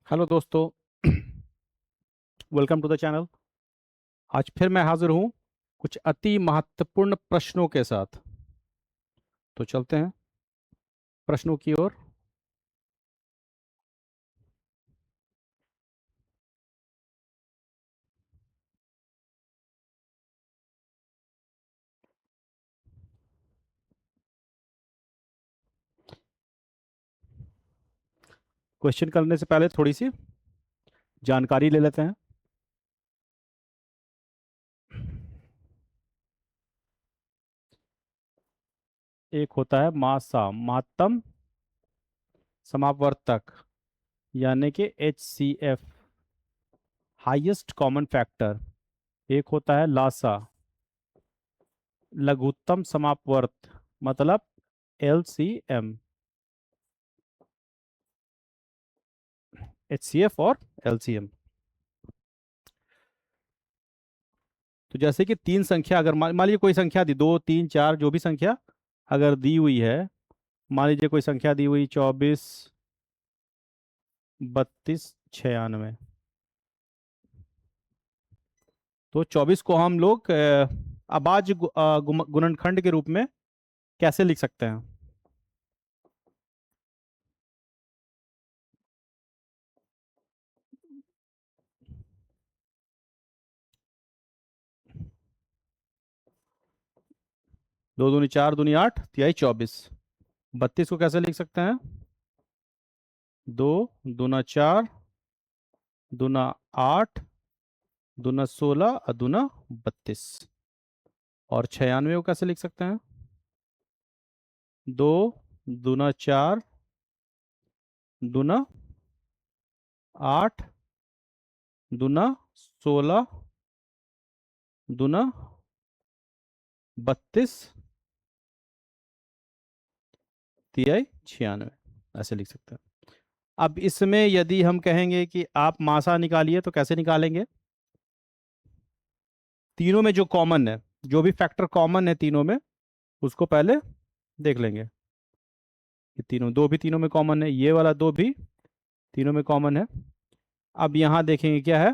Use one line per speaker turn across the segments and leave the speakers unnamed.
Hello दोस्तों। Welcome to the channel. आज फिर मैं हाजिर हूँ कुछ अति महत्वपूर्ण प्रश्नों के साथ। तो चलते हैं प्रश्नों की ओर। क्वेश्चन करने से पहले थोड़ी सी जानकारी ले लेते हैं। एक होता है मासा महत्तम समापवर्तक, यानी कि HCF, हाईएस्ट कॉमन फैक्टर। एक होता है लासा, लघुत्तम समापवर्त, मतलब LCM। HCF और LCM। तो जैसे कि तीन संख्या, अगर मान लीजिए कोई संख्या दी, 2 3 4 जो भी संख्या अगर दी हुई है। मान लीजिए कोई संख्या दी हुई 24 32 96। तो 24 को हम लोग अभाज्य गुणनखंड के रूप में कैसे लिख सकते हैं? दो दूनी 4, दूनी 8, तिहाई 24। 32 को कैसे लिख सकते हैं? 2 दूना 4, दूना 8, दूना 16 और दूना 32। और 96 को कैसे लिख सकते हैं? 2 दूना 4, दूना 8, दूना 16, दूना 32, तिहाई 96। ऐसे लिख सकते हैं। अब इसमें यदि हम कहेंगे कि आप मासा निकालिए तो कैसे निकालेंगे? तीनों में जो कॉमन है, जो भी फैक्टर कॉमन है तीनों में, उसको पहले देख लेंगे। ये तीनों, दो भी तीनों में कॉमन है, ये वाला दो भी तीनों में कॉमन है। अब यहां देखेंगे क्या है।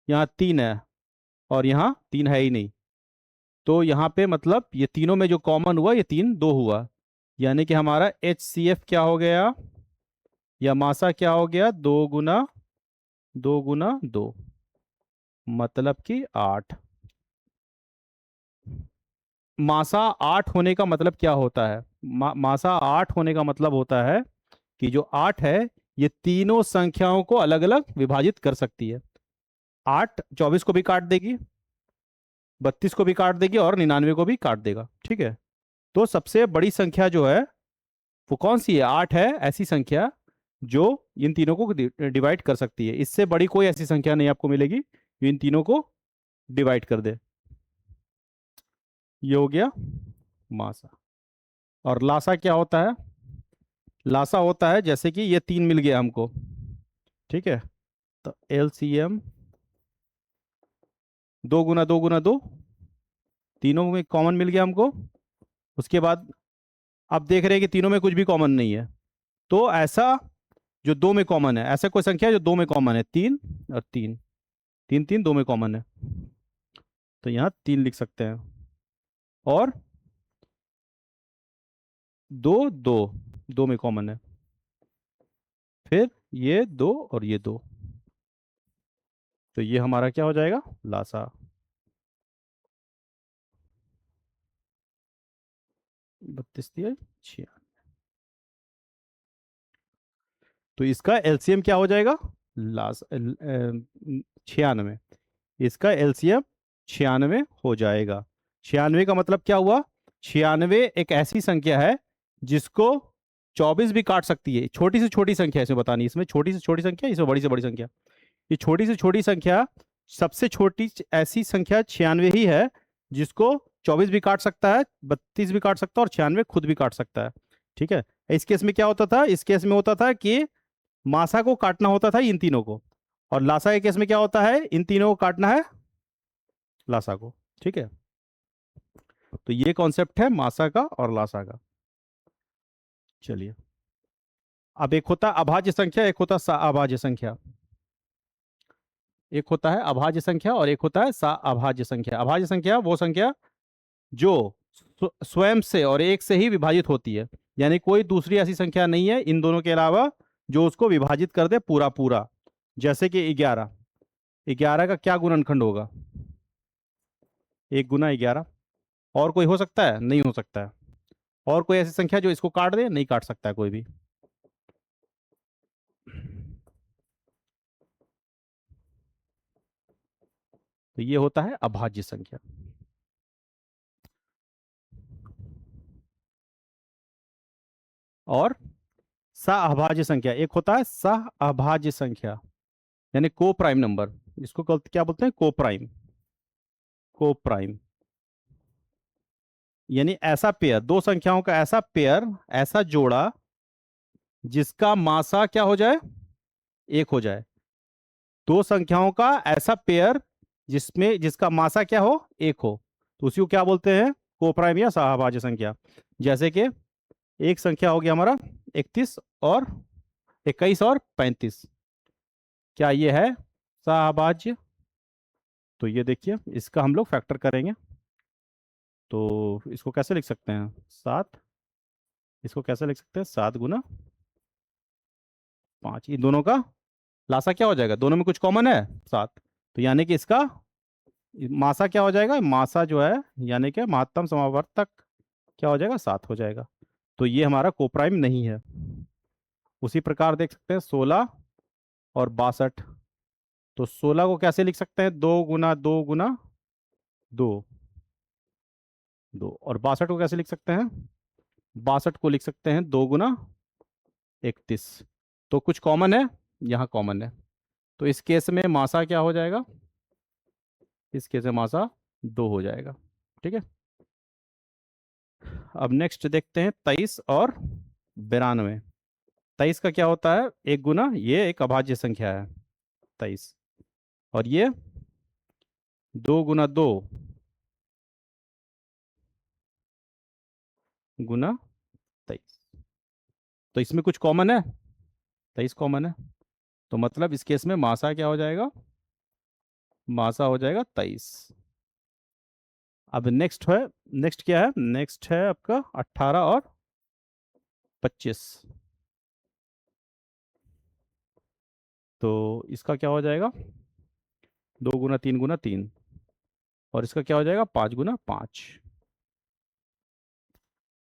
यहाँ 3 है और यहाँ 3 है ही नहीं। तो यहाँ पे मतलब ये तीनों में जो कॉमन हुआ, ये 3 2 हुआ। यानी कि हमारा HCF क्या हो गया, या मासा क्या हो गया? 2 गुना 2, मतलब कि 8। मासा 8 होने का मतलब क्या होता है? मासा 8 होने का मतलब होता है कि जो 8 है, ये तीनों संख्याओं को अलग अलग विभाजित कर सकती है। 8 24 को भी काट देगी, 32 को भी काट देगी और 99 को भी काट देगा। ठीक है। तो सबसे बड़ी संख्या जो है वो कौन सी है? 8 है ऐसी संख्या जो इन तीनों को डिवाइड कर सकती है। इससे बड़ी कोई ऐसी संख्या नहीं आपको मिलेगी जो इन तीनों को डिवाइड कर दे। ये हो गया मासा। और लासा क्या होता है? लासा होता है जैसे कि ये 3 मिल गया हमको। ठीक है। तो LCM 2 गुना 2, तीनों में कॉमन मिल गया हमको। उसके बाद अब देख रहे हैं कि तीनों में कुछ भी कॉमन नहीं है। तो ऐसा जो दो में कॉमन है, ऐसा कोई संख्या जो दो में कॉमन है, 3 और 3, 3 3 दो में कॉमन है। तो यहाँ 3 लिख सकते हैं। और 2 2, दो में कॉमन है। फिर ये 2 और ये 2। तो ये हमारा क्या हो जाएगा? लासा। 32 दिया 6। तो इसका LCM क्या हो जाएगा? लास 96। इसका LCM 96 हो जाएगा। 96 का मतलब क्या हुआ? 96 एक ऐसी संख्या है जिसको 24 भी काट सकती है। छोटी से छोटी संख्या इसमें बतानी, इसमें छोटी से छोटी संख्या, इसमें बड़ी से बड़ी संख्या। ये छोटी से छोटी संख्या, सबसे छोटी ऐसी संख्या 96 ही है जिसको 24 भी काट सकता है, 32 भी काट सकता है और 96 खुद भी काट सकता है। ठीक है। इस केस में क्या होता था? इस केस में होता था कि मासा को काटना होता था इन तीनों को, और लासा के केस में क्या होता है? इन तीनों को काटना है लासा को। ठीक है। तो ये कॉन्सेप्ट है मासा का और लासा का। चलिए अब एक होता है अभाज्य संख्या, एक होता है अभाज्य संख्या। एक होता है अभाज्य संख्या और एक होता है अभाज्य संख्या। अभाज्य संख्या वो संख्या जो स्वयं से और एक से ही विभाजित होती है, यानी कोई दूसरी ऐसी संख्या नहीं है इन दोनों के अलावा जो उसको विभाजित कर दे पूरा पूरा। जैसे कि 11, 11 का क्या गुणनखंड होगा? 1 गुना 11। और कोई हो सकता है? नहीं हो सकता है। और कोई ऐसी संख्या जो इसको काट दे? नहीं काट सकता है कोई भी। तो ये होता है अभाज्य संख्या। और सहअभाज्य संख्या, एक होता है सहअभाज्य संख्या यानी को प्राइम नंबर, इसको क्या बोलते हैं? को प्राइम। को प्राइम यानी ऐसा पेयर, दो संख्याओं का ऐसा पेयर, ऐसा जोड़ा जिसका मासा क्या हो जाए? एक हो जाए। दो संख्याओं का ऐसा पेयर जिसमें जिसका मासा क्या हो? एक हो, तो उसी को क्या बोलते हैं? को प्राइम या सहअभाज्य संख्या। जैसे कि एक संख्या हो गया हमारा 31 और 21 और 35, क्या ये है सहअभाज्य? तो ये देखिए, इसका हम लोग फैक्टर करेंगे, तो इसको कैसे लिख सकते हैं? 7। इसको कैसे लिख सकते हैं? 7 गुना 5। इन दोनों का लासा क्या हो जाएगा? दोनों में कुछ कॉमन है 7, तो यानी कि इसका मासा क्या हो जाएगा? मासा जो है यानी कि महत्तम समावर्तक क्या हो जाएगा? 7 हो जाएगा। तो ये हमारा कोप्राइम नहीं है। उसी प्रकार देख सकते हैं 16 और 62। तो 16 को कैसे लिख सकते हैं? 2 गुना 2 गुना 2। 2 और 62 को कैसे लिख सकते हैं? 62 को लिख सकते हैं 2 गुना 31। तो कुछ कॉमन है? यहाँ कॉमन है। तो इस केस में मासा क्या हो जाएगा? इस केस में मासा 2 हो जाएगा। ठीक है। अब नेक्स्ट देखते हैं 23 और 92। 23 का क्या होता है? 1 गुना, ये एक अभाज्य संख्या है 23, और ये 2 गुना 2 गुना 23। तो इसमें कुछ कॉमन है? 23 कॉमन है, तो मतलब इस केस में मासा क्या हो जाएगा? मासा हो जाएगा 23। अब नेक्स्ट है, नेक्स्ट क्या है? नेक्स्ट है आपका 18 और 25। तो इसका क्या हो जाएगा? 2 गुना 3 गुना 3, और इसका क्या हो जाएगा? 5 गुना 5।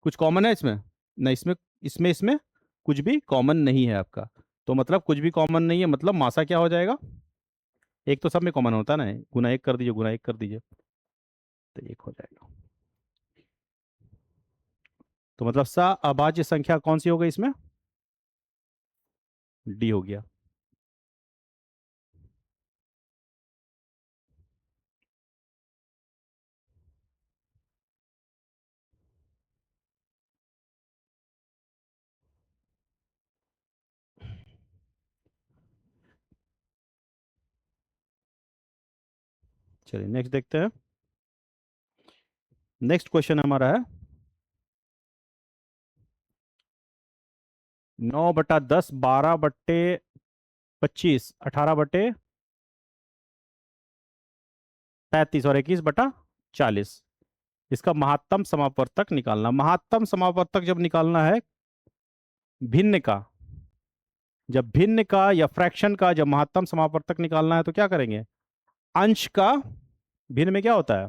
कुछ कॉमन है इसमें? नहीं, इसमें कुछ भी कॉमन नहीं है आपका। तो मतलब कुछ भी कॉमन नहीं है, मतलब मासा क्या हो जाएगा? एक तो सब में कॉमन होता है ना, गुना 1 कर दीजिए, गुना 1 कर दीजिए, तो 1 हो जाएगा। तो मतलब अभाज्य संख्या कौन सी हो गई इसमें? डी हो गया। चलिए नेक्स्ट देखते हैं। नेक्स्ट क्वेश्चन हमारा है 9/10, 12/25, 18/35 और 21/40। इसका महत्तम समापवर्तक निकालना। महत्तम समापवर्तक जब निकालना है भिन्न का, जब भिन्न का या फ्रैक्शन का जब महत्तम समापवर्तक निकालना है तो क्या करेंगे? अंश का भिन्न में क्या होता है?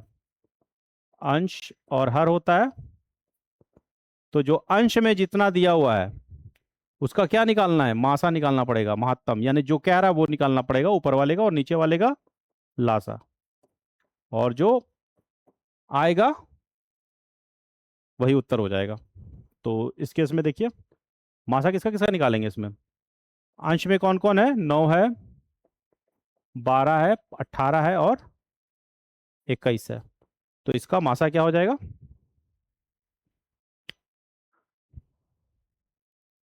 अंश और हर होता है। तो जो अंश में जितना दिया हुआ है उसका क्या निकालना है? मासा निकालना पड़ेगा, महत्तम, यानी जो कह रहा है वो निकालना पड़ेगा, ऊपर वाले का और नीचे वाले का लासा, और जो आएगा वही उत्तर हो जाएगा। तो इस केस में देखिए मासा किसका किसका निकालेंगे इसमें? अंश में कौन कौन है? 9 है, 12 है, 18 है और 21 है। तो इसका मासा क्या हो जाएगा?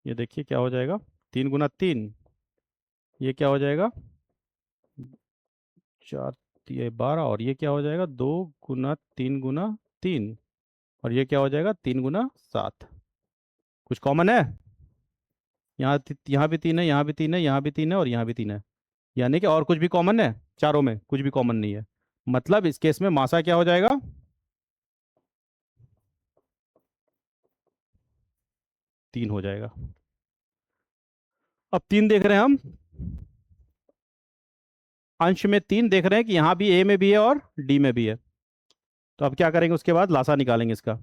ये देखिए क्या हो जाएगा? 3 गुना 3, ये क्या हो जाएगा? 4, ये 12, और ये क्या हो जाएगा? 2 गुना 3 गुना 3, और ये क्या हो जाएगा? 3 गुना 7। कुछ कॉमन है? यहाँ भी तीन है, यहाँ भी तीन है, यहाँ भी तीन है और यहाँ भी तीन है। यानी कि और कुछ भी कॉमन है? चारों में कुछ भी कॉमन नहीं है। मतलब इस केस में मासा क्या हो जाएगा? 3 हो जाएगा। अब 3 देख रहे हैं हम, अंश में 3 देख रहे हैं कि यहाँ भी ए में भी है और डी में भी है। तो अब क्या करेंगे, उसके बाद लासा निकालेंगे इसका।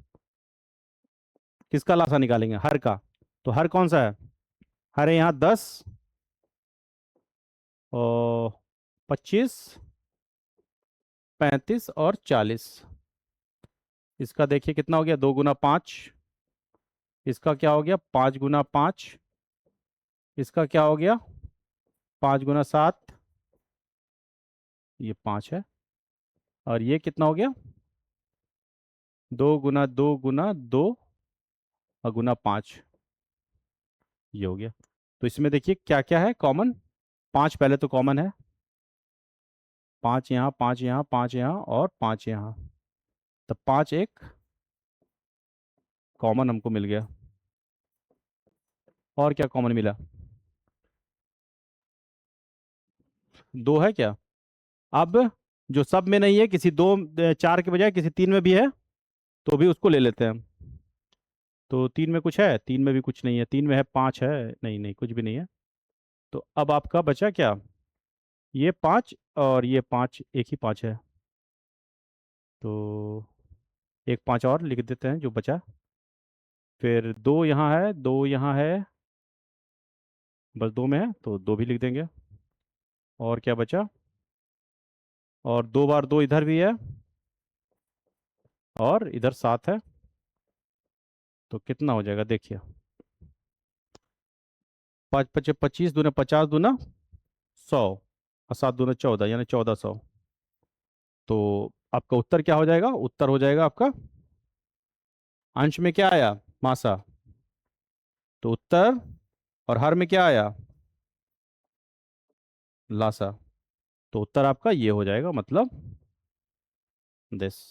किसका लासा निकालेंगे? हर का। तो हर कौन सा है? हर है यहाँ 10 और 25, 35 और 40। इसका देखिए कितना हो गया, 2 गुना 5। इसका क्या हो गया, 5 गुना 5। इसका क्या हो गया, 5 गुना 7। ये 5 है। और ये कितना हो गया, 2 गुना 2 गुना 2 और गुना 5। ये हो गया। तो इसमें देखिए क्या क्या है कॉमन। 5 पहले तो कॉमन है, 5 यहाँ, 5 यहाँ, 5 यहाँ और 5 यहाँ। तब 5 एक कॉमन हमको मिल गया। और क्या कॉमन मिला? 2 है क्या? अब जो सब में नहीं है, किसी दो 4 के बजाय किसी 3 में भी है, तो भी उसको ले लेते हैं हम। तो 3 में कुछ है? 3 में भी कुछ नहीं है। 3 में है, 5 है, नहीं नहीं कुछ भी नहीं है। तो अब आपका बचा क्या, ये 5 और ये 5, एक ही 5 है। तो एक 5 और लिख देते हैं जो बचा। फिर 2 यहाँ है, 2 यहाँ है, बस 2 में है तो 2 भी लिख देंगे। और क्या बचा, और 2 बार 2 इधर भी है और इधर 7 है। तो कितना हो जाएगा देखिए, 5 × 5 = 25, दूना 50, दूना 100 और 7 × 2 = 14, यानी 1400। तो आपका उत्तर क्या हो जाएगा? उत्तर हो जाएगा आपका, अंश में क्या आया, मासा। तो उत्तर, और हर में क्या आया, लासा। तो उत्तर आपका ये हो जाएगा, मतलब दिस।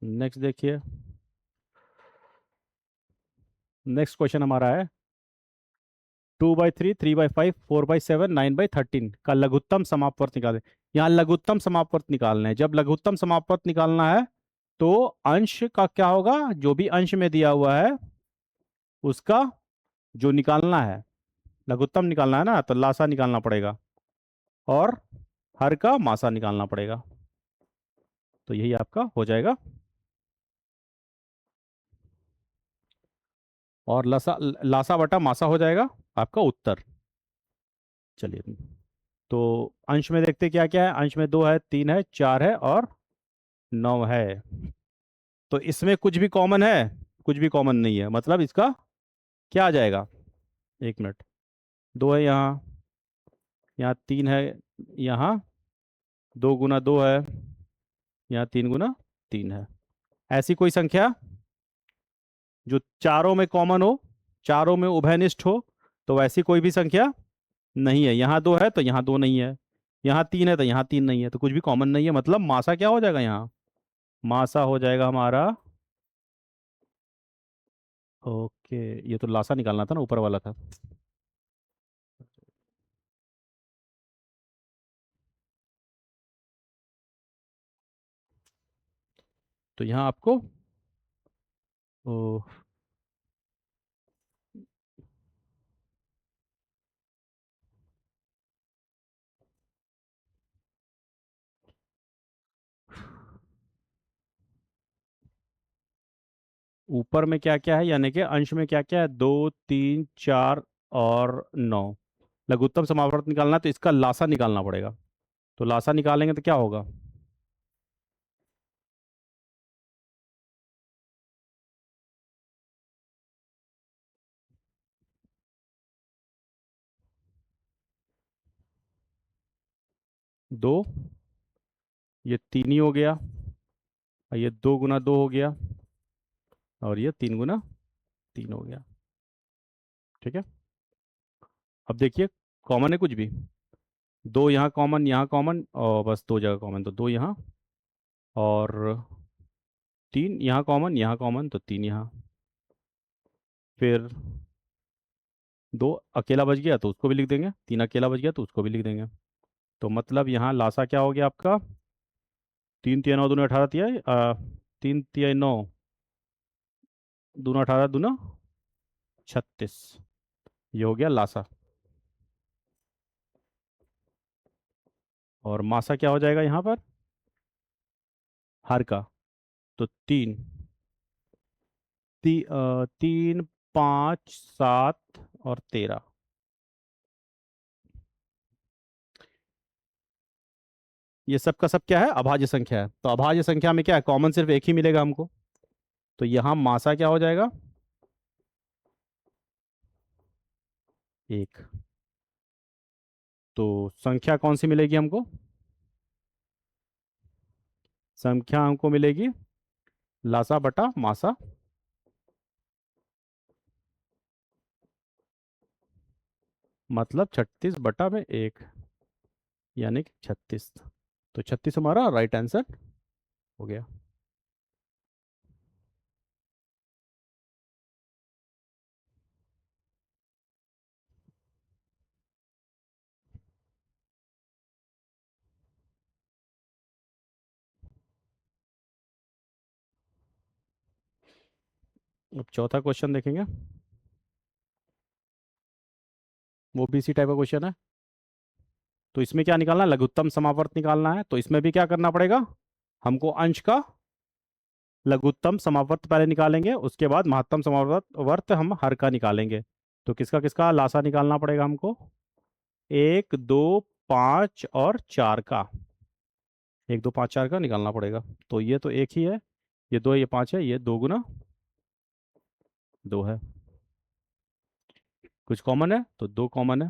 नेक्स्ट देखिए, नेक्स्ट क्वेश्चन हमारा है 2/3, 3/5, 4/7, 9/13 का लघुत्तम समापवर्त निकालें। यहाँ लघुत्तम समापवर्त निकालना है। जब लघुत्तम समापवर्त निकालना है तो अंश का क्या होगा, जो भी अंश में दिया हुआ है उसका जो निकालना है, लघुत्तम निकालना है ना, तो लासा निकालना पड़ेगा और हर का मासा निकालना पड़ेगा। तो यही आपका हो जाएगा। और लासा, लासा बटा मासा हो जाएगा आपका उत्तर। चलिए, तो अंश में देखते क्या क्या है। अंश में 2 है, 3 है, 4 है और 9 है। तो इसमें कुछ भी कॉमन है? कुछ भी कॉमन नहीं है। मतलब इसका क्या आ जाएगा, 1 मिनट, 2 है यहाँ, यहाँ 3 है, यहाँ 2 गुना 2 है, यहाँ 3 गुना 3 है। ऐसी कोई संख्या जो चारों में कॉमन हो, चारों में उभयनिष्ठ हो, तो वैसी कोई भी संख्या नहीं है। यहाँ 2 है तो यहाँ 2 नहीं है, यहाँ 3 है तो यहाँ 3 नहीं है, तो कुछ भी कॉमन नहीं है। मतलब मासा क्या हो जाएगा यहाँ, मासा हो जाएगा हमारा, ओके, ये तो लासा निकालना था ना, ऊपर वाला था। तो यहाँ आपको ओ, ऊपर में क्या क्या है, यानी कि अंश में क्या क्या है, 2, 3, 4 और 9। लघुत्तम समावर्त निकालना है तो इसका लासा निकालना पड़ेगा। तो लासा निकालेंगे तो क्या होगा, 2, ये 3 ही हो गया, और ये 2 गुना 2 हो गया, और ये 3 गुना 3 हो गया। ठीक है, अब देखिए कॉमन है कुछ भी, 2 यहाँ कॉमन और बस 2 जगह कॉमन, तो 2 यहाँ और 3 यहाँ कॉमन तो 3 यहाँ, फिर 2 अकेला बच गया तो उसको भी लिख देंगे, 3 अकेला बच गया तो उसको भी लिख देंगे। तो मतलब यहाँ लासा क्या हो गया आपका, 3 तिया 9 दूना 18 तिया 3 तिया 9 दूना 18 दूना 36, ये हो गया लासा। और मासा क्या हो जाएगा यहाँ पर, हर का, तो 3 5 7 और 13। ये सब का सब क्या है, अभाज्य संख्या है, तो अभाज्य संख्या में क्या है, कॉमन सिर्फ एक ही मिलेगा हमको, तो यहाँ मासा क्या हो जाएगा, 1। तो संख्या कौन सी मिलेगी हमको, संख्या हमको मिलेगी लासा बटा मासा, मतलब 36 बटा में 1, यानी कि 36। तो 36 हमारा राइट आंसर हो गया। अब चौथा क्वेश्चन देखेंगे, वो भी इसी टाइप का क्वेश्चन है। तो इसमें क्या निकालना है, लघुत्तम समावर्त निकालना है, तो इसमें भी क्या करना पड़ेगा हमको, अंश का लघुत्तम समावर्त पहले निकालेंगे, उसके बाद महत्तम समावर्त वर्त हम हर का निकालेंगे। तो किसका किसका लासा निकालना पड़ेगा हमको, 1 2 5 और 4 का, 1 2 5 4 का निकालना पड़ेगा। तो ये तो एक ही है, ये 2 ये 5 है, ये 2 गुना 2 है, कुछ कॉमन है तो 2 कॉमन है,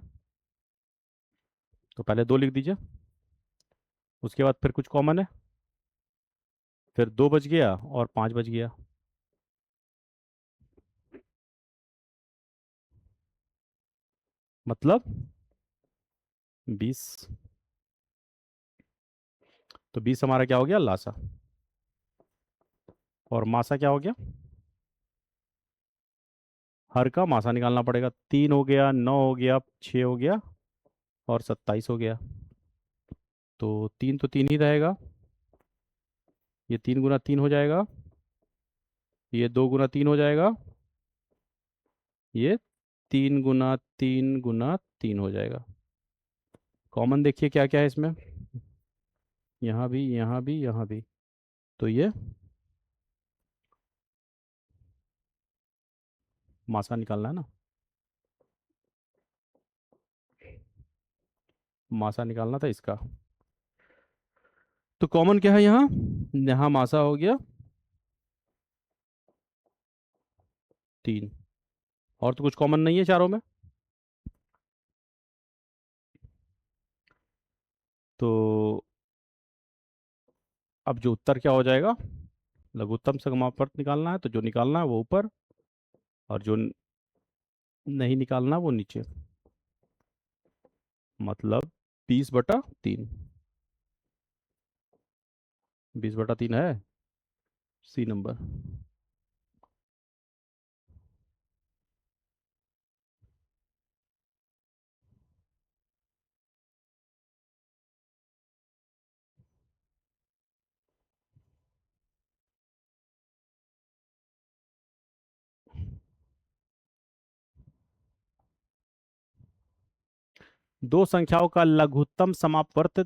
तो पहले 2 लिख दीजिए, उसके बाद फिर कुछ कॉमन है, फिर 2 बच गया और 5 बच गया, मतलब 20। तो 20 हमारा क्या हो गया, लासा। और मासा क्या हो गया, हर का मासा निकालना पड़ेगा, 3 हो गया, 9 हो गया, 6 हो गया और 27 हो गया। तो 3 तो 3 ही रहेगा, ये 3 गुना 3 हो जाएगा, ये 2 गुना 3 हो जाएगा, ये 3 गुना 3 गुना 3 हो जाएगा। कॉमन देखिए क्या क्या है इसमें, यहाँ भी यहाँ भी यहाँ भी, तो ये मासा निकालना है ना, मासा निकालना था इसका। तो कॉमन क्या है यहाँ, यहाँ मासा हो गया 3, और तो कुछ कॉमन नहीं है चारों में। तो अब जो उत्तर क्या हो जाएगा, लघुत्तम समापवर्त निकालना है, तो जो निकालना है वो ऊपर, और जो नहीं निकालना वो नीचे, मतलब 20/3। 20/3 है सी नंबर। 2 संख्याओं का लघुत्तम समापवर्त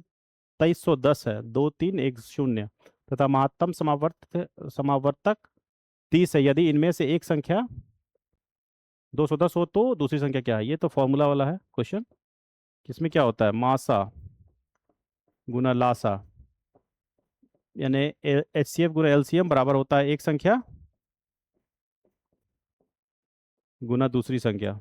2310 है, 2310, तथा महत्तम समावर्तक 30 है, यदि इनमें से एक संख्या 210 हो तो दूसरी संख्या क्या है। ये तो फॉर्मूला वाला है क्वेश्चन, किसमें क्या होता है, मासा गुना लासा, यानी एचसीएफ गुना एलसीएम बराबर होता है एक संख्या गुना दूसरी संख्या,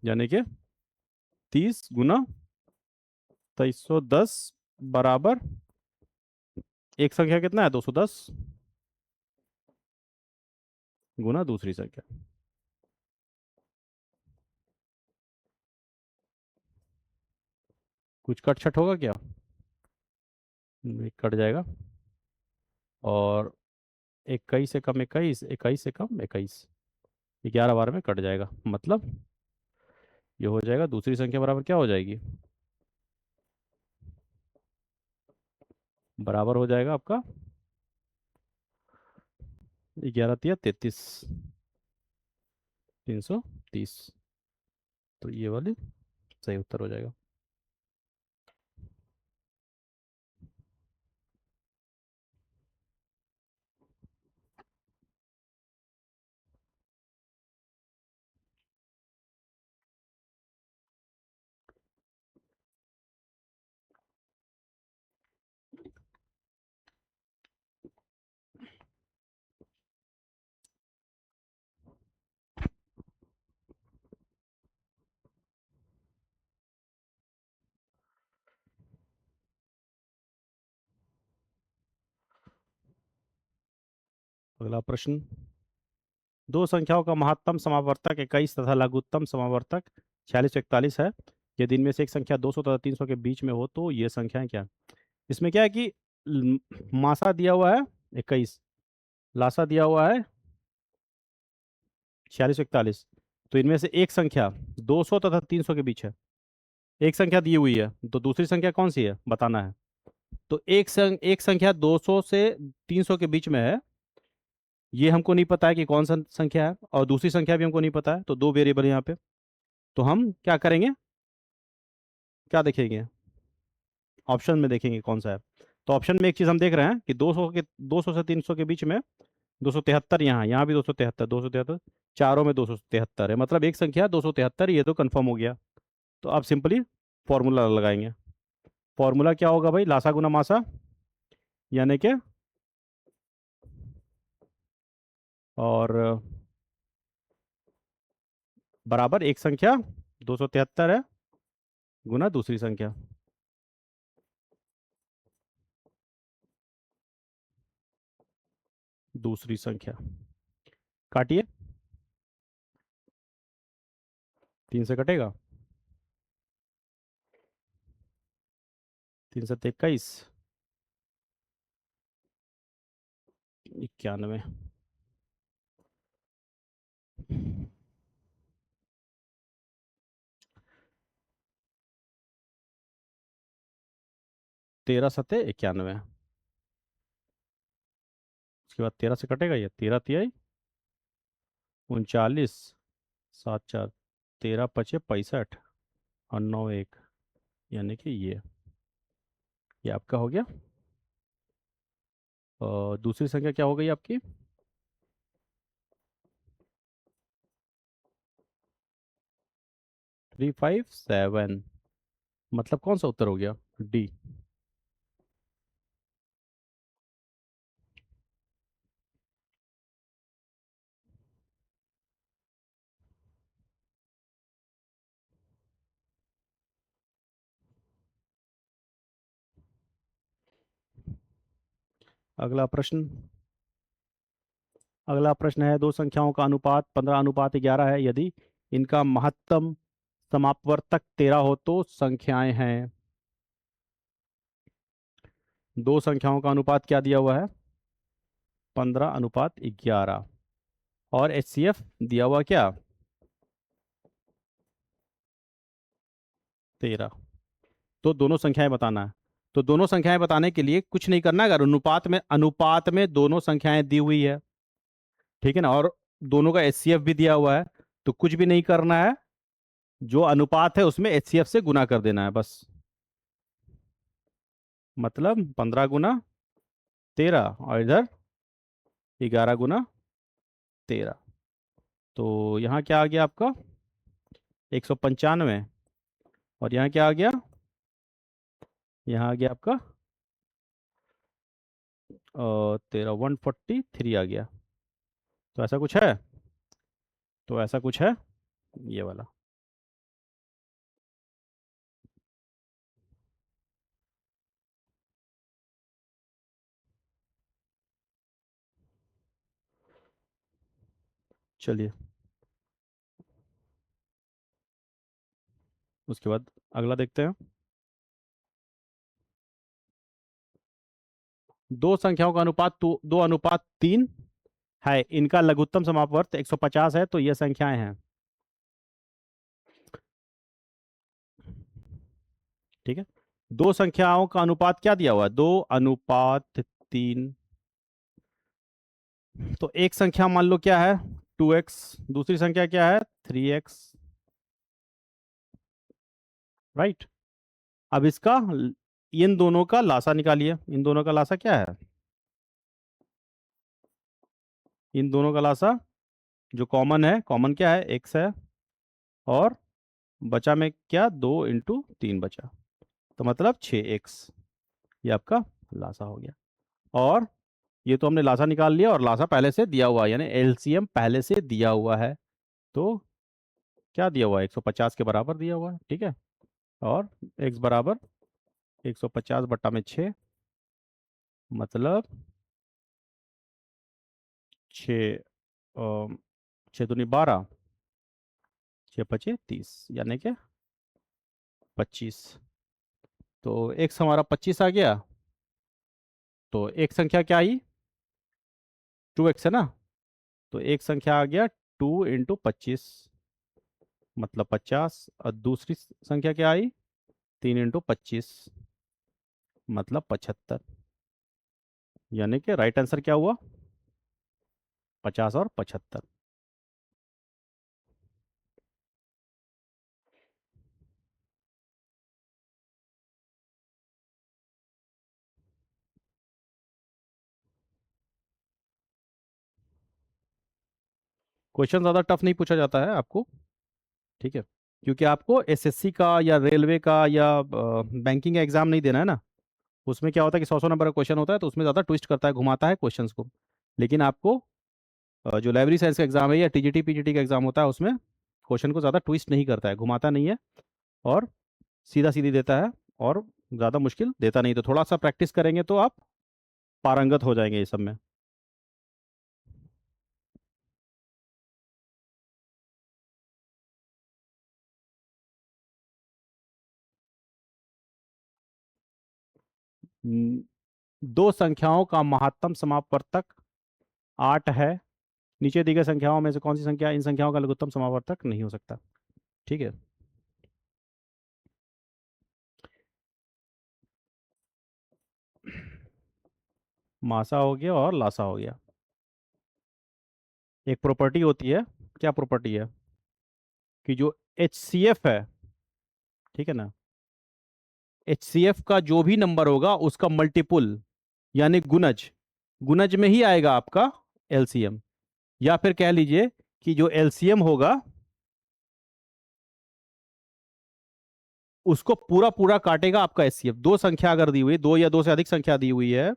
यानी कि 30 गुना 2310 बराबर एक संख्या कितना है 210 गुना दूसरी संख्या। कुछ कट छट होगा क्या? कट जाएगा। और 21 से कम 21, 21 से कम 21, 11 बार में कट जाएगा। मतलब ये हो जाएगा दूसरी संख्या बराबर क्या हो जाएगी? बराबर हो जाएगा आपका 11 तिया 33, 330। तो ये वाली सही उत्तर हो जाएगा। अगला प्रश्न, दो संख्याओं का महत्तम समावर्तक 21 तथा लघुत्तम समावर्तक 46 41 है। यदि इनमें से एक संख्या 200 तथा 300 के बीच में हो तो ये संख्याएं क्या? इसमें क्या है कि ल- मासा दिया हुआ है 21, लासा दिया हुआ है 46 41। तो इनमें से एक संख्या 200 तथा 300 के बीच है। एक संख्या दी हुई है तो दूसरी संख्या कौन सी है बताना है। तो एक संख्या 200 से 300 के बीच में है, ये हमको नहीं पता है कि कौन सा संख्या है, और दूसरी संख्या भी हमको नहीं पता है। तो दो वेरिएबल यहाँ पे, तो हम क्या करेंगे, क्या देखेंगे, ऑप्शन में देखेंगे कौन सा है। तो ऑप्शन में एक चीज हम देख रहे हैं कि 200 से 300 के बीच में 273, यहाँ भी 273, 273, चारों में 273 है, मतलब एक संख्या 273, ये तो कंफर्म हो गया। तो आप सिंपली फॉर्मूला लगाएंगे। फॉर्मूला क्या होगा भाई, लासा गुना मासा, यानी कि और बराबर एक संख्या 273 है गुना दूसरी संख्या। दूसरी संख्या काटिए, 3 से कटेगा, 3 से 21, 91, 13 सत्ते 91। उसके बाद 13 से कटेगा, ये 13 तिहाई 39, 7 4, 13 पचे 65 और 9 1, यानी कि ये आपका हो गया। और दूसरी संख्या क्या हो गई आपकी? 357, मतलब कौन सा उत्तर हो गया? डी। अगला प्रश्न, अगला प्रश्न है, दो संख्याओं का अनुपात 15:11 है। यदि इनका महत्तम समापवर्तक 13 हो तो संख्याएं हैं। दो संख्याओं का अनुपात क्या दिया हुआ है? 15:11, और HCF दिया हुआ क्या? 13। तो दोनों संख्याएं बताना है। तो दोनों संख्याएं बताने के लिए कुछ नहीं करना है, अगर अनुपात में दोनों संख्याएं दी हुई है, ठीक है ना, और दोनों का HCF भी दिया हुआ है, तो कुछ भी नहीं करना है, जो अनुपात है उसमें HCF से गुना कर देना है बस। मतलब 15 गुना 13, और इधर 11 गुना 13। तो यहाँ क्या आ गया आपका? 195। और यहाँ क्या आ गया? यहाँ आ गया आपका 143 आ गया। तो ऐसा कुछ है, तो ऐसा कुछ है ये वाला। चलिए उसके बाद अगला देखते हैं। दो संख्याओं का अनुपात 2:3 है, इनका लघुत्तम समापवर्त 150 है, तो ये संख्याएं हैं। ठीक है, दो संख्याओं का अनुपात क्या दिया हुआ है, 2:3। तो एक संख्या मान लो क्या है, 2x, दूसरी संख्या क्या है, 3x, राइट। अब इसका इन दोनों का लासा निकालिए। इन दोनों का लासा क्या है, इन दोनों का लासा जो कॉमन है, कॉमन क्या है, x है, और बचा में क्या, 2 × 3 बचा, तो मतलब 6x, ये आपका लासा हो गया। और ये तो हमने लासा निकाल लिया, और लासा पहले से दिया हुआ है, यानी एलसीएम पहले से दिया हुआ है। तो क्या दिया हुआ है, 150 के बराबर दिया हुआ है, ठीक है। और x बराबर 150/6, मतलब 6, 6×2 = 12, 6×5 = 30, यानी कि 25। तो x हमारा 25 आ गया। तो एक संख्या क्या आई, 2x है ना, तो एक संख्या आ गया 2 × 25, मतलब 50। और दूसरी संख्या क्या आई, 3 × 25, मतलब 75। यानी कि राइट आंसर क्या हुआ, 50 और 75। क्वेश्चन ज़्यादा टफ नहीं पूछा जाता है आपको, ठीक है, क्योंकि आपको एसएससी का या रेलवे का या बैंकिंग का एग्जाम नहीं देना है ना। उसमें क्या होता है कि 100 नंबर का क्वेश्चन होता है, तो उसमें ज़्यादा ट्विस्ट करता है, घुमाता है क्वेश्चंस को। लेकिन आपको जो लाइब्रेरी साइंस का एग्जाम है या टीजीटी पीजीटी का एग्जाम होता है, उसमें क्वेश्चन को ज़्यादा ट्विस्ट नहीं करता है, घुमाता नहीं है, और सीधा सीधी देता है, और ज़्यादा मुश्किल देता नहीं। तो थोड़ा सा प्रैक्टिस करेंगे तो आप पारंगत हो जाएंगे ये सब में। दो संख्याओं का महत्तम समापवर्तक 8 है, नीचे दी गई संख्याओं में से कौन सी संख्या इन संख्याओं का लघुत्तम समापवर्तक नहीं हो सकता, ठीक है। मासा हो गया और लासा हो गया। एक प्रॉपर्टी होती है, क्या प्रॉपर्टी है, कि जो HCF है, ठीक है ना, HCF का जो भी नंबर होगा उसका मल्टीपुल, यानी गुणज, गुणज में ही आएगा आपका LCM। या फिर कह लीजिए कि जो LCM होगा उसको पूरा पूरा काटेगा आपका HCF। दो संख्या अगर दी हुई, दो या दो से अधिक संख्या दी हुई है,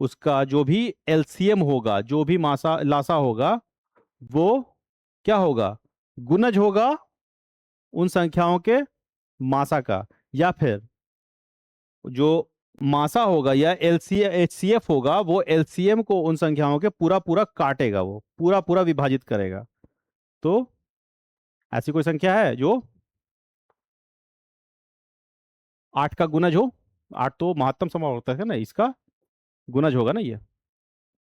उसका जो भी LCM होगा, जो भी मासा लासा होगा, वो क्या होगा, गुणज होगा उन संख्याओं के मासा का। या फिर जो मासा होगा या HCF होगा, वो LCM को उन संख्याओं के पूरा पूरा काटेगा, वो पूरा पूरा विभाजित करेगा। तो ऐसी कोई संख्या है जो 8 का गुणज हो, 8 तो महत्तम समा होता है ना, इसका गुणज होगा ना ये,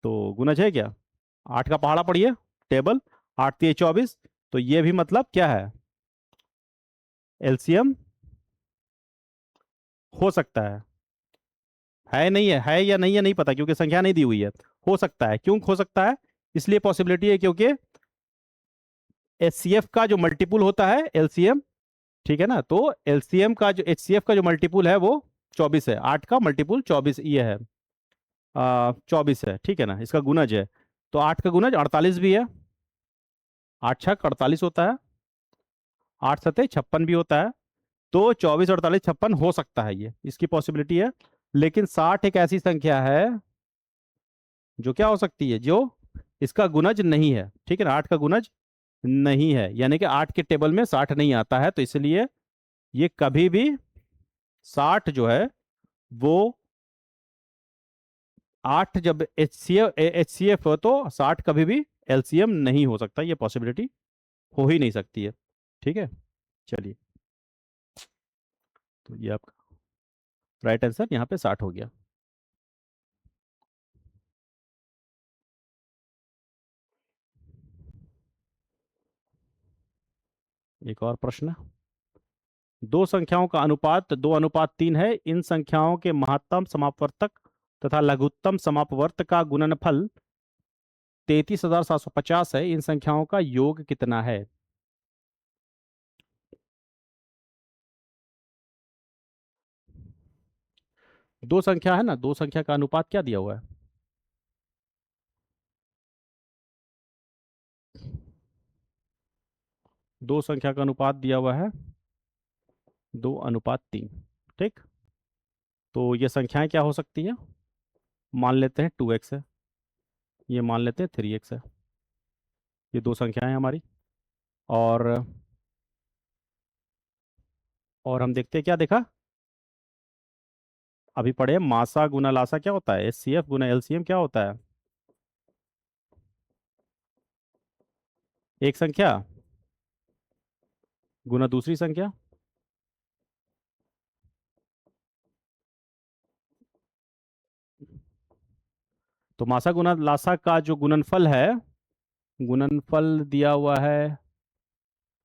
तो गुणज है क्या, 8 का पहाड़ा पढ़िए टेबल, 8×3 = 24। तो ये भी मतलब क्या है, LCM हो सकता है नहीं है या नहीं है नहीं पता, क्योंकि संख्या नहीं दी हुई है। हो सकता है, क्यों हो सकता है, इसलिए पॉसिबिलिटी है क्योंकि HCF का जो मल्टीपुल होता है LCM, ठीक है ना, तो LCM का जो HCF का जो मल्टीपुल है वो 24 है, 8 का मल्टीपुल 24 ये है, 24 है, ठीक है ना, इसका गुणज है। तो 8 का गुणज 48 भी है, 8×6 = 48 होता है, 8×7 = 56 भी होता है। तो 24, 48, 56 हो सकता है, ये इसकी पॉसिबिलिटी है। लेकिन 60 एक ऐसी संख्या है जो क्या हो सकती है, जो इसका गुणज नहीं है, ठीक है ना, 8 का गुणज नहीं है, यानी कि 8 के टेबल में 60 नहीं आता है, तो इसलिए ये कभी भी 60 जो है वो 8 जब HCF हो तो 60 कभी भी एलसीएम नहीं हो सकता, ये पॉसिबिलिटी हो ही नहीं सकती है। ठीक है, चलिए, तो ये आपका राइट आंसर यहाँ पे 60 हो गया। एक और प्रश्न, दो संख्याओं का अनुपात 2:3 है, इन संख्याओं के महत्तम समापवर्तक तथा लघुत्तम समापवर्त का गुणनफल 33,750 है, इन संख्याओं का योग कितना है? दो संख्या है ना, दो संख्या का अनुपात क्या दिया हुआ है? दो संख्या का अनुपात दिया हुआ है 2:3। ठीक, तो ये संख्याएं क्या हो सकती है? मान लेते हैं 2x है, ये मान लेते हैं 3x है, ये दो संख्याएं हैं हमारी। और हम देखते हैं क्या देखा, अभी पढ़े मासा गुना लासा क्या होता है, एचसीएफ गुना एलसीएम क्या होता है? एक संख्या गुना दूसरी संख्या। तो मासा गुना लासा का जो गुणनफल है, गुणनफल दिया हुआ है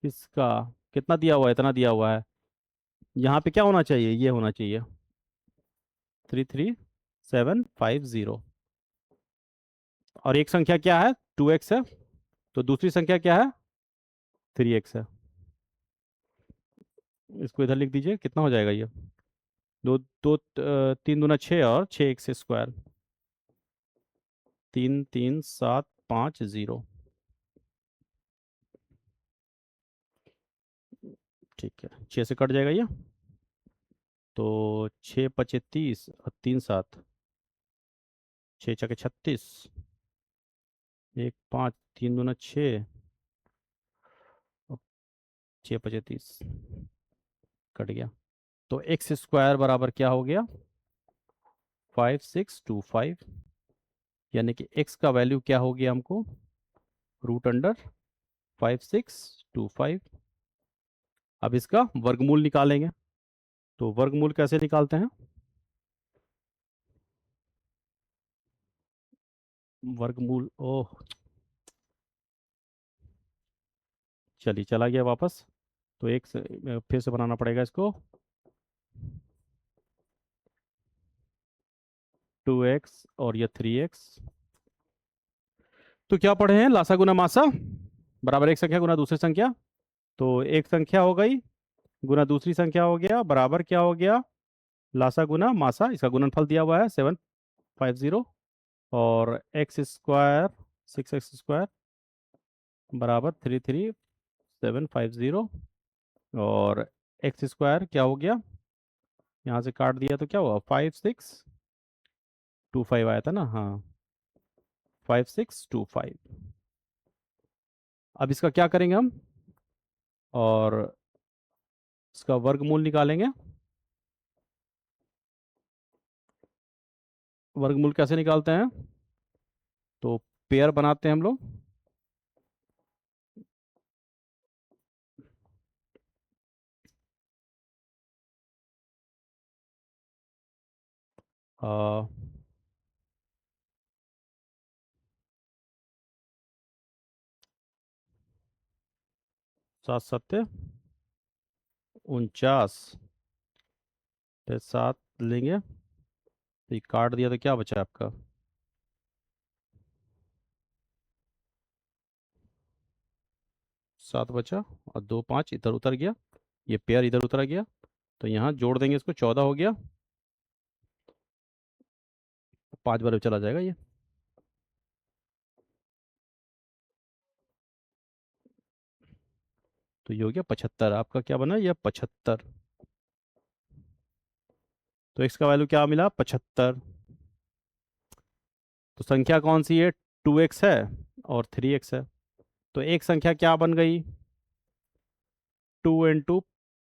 इसका, कितना दिया हुआ है? इतना दिया हुआ है। यहाँ पे क्या होना चाहिए? ये होना चाहिए 33750। और एक संख्या क्या है? 2x है, तो दूसरी संख्या क्या है? 3x है। इसको इधर लिख दीजिए, कितना हो जाएगा ये? दो दो 3 दूना 6 और 6 x², 33750। ठीक है, 6 से कट जाएगा ये, तो 6 × 5 = 30 और 3 × 7 6 × 36, 1 5, 3 दूना 6 और 6 × 5 = 30, कट गया। तो x² बराबर क्या हो गया? 5625, यानी कि x का वैल्यू क्या हो गया हमको? √5625। अब इसका वर्गमूल निकालेंगे, तो वर्गमूल कैसे निकालते हैं? वर्गमूल, ओह, चलिए चला गया वापस, तो एक फिर से बनाना पड़ेगा इसको। 2x और ये 3x। तो क्या पढ़े हैं? लासा गुना मासा बराबर एक संख्या गुना दूसरी संख्या। तो एक संख्या हो गई गुना दूसरी संख्या हो गया, बराबर क्या हो गया? लासा गुना मासा, इसका गुणनफल दिया हुआ है 750। और x² 6x² बराबर 33750। और x² क्या हो गया? यहाँ से काट दिया तो क्या हुआ? 5625 आया था ना, हाँ, 5625। अब इसका क्या करेंगे हम? और इसका वर्गमूल निकालेंगे। वर्गमूल कैसे निकालते हैं? तो पेयर बनाते हैं हम लोग। आ, 7×7 = 49, फिर 7 लेंगे, तो ये काट दिया तो क्या बचा आपका? 7 बचा, और 2 5 इधर उतर गया, ये पेयर इधर उतरा गया, तो यहाँ जोड़ देंगे इसको, 14 हो गया, 5 बार चला जाएगा ये। तो ये हो गया 75, आपका क्या बना? ये 75। तो x का वैल्यू क्या मिला? 75। तो संख्या कौन सी है? 2x है और 3x है, तो एक संख्या क्या बन गई? 2 ×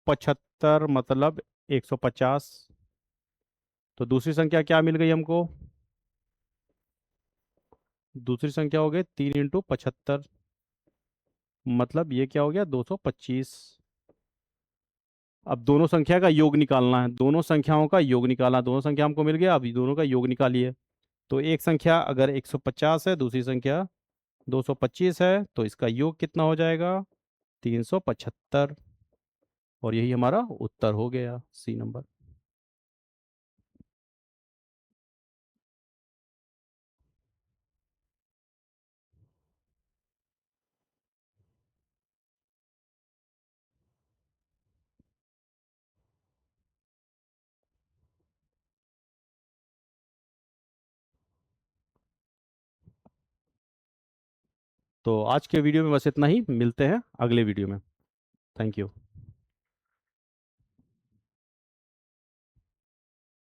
75 मतलब 150। तो दूसरी संख्या क्या मिल गई हमको? दूसरी संख्या हो गई 3 × 75, मतलब ये क्या हो गया 225। अब दोनों संख्या का योग निकालना है, दोनों संख्याओं का योग निकालना, दोनों संख्या हमको मिल गया, अभी दोनों का योग निकालिए। तो एक संख्या अगर 150 है, दूसरी संख्या 225 है, तो इसका योग कितना हो जाएगा 375। और यही हमारा उत्तर हो गया, सी नंबर। तो आज के वीडियो में बस इतना ही, मिलते हैं अगले वीडियो में। Thank you.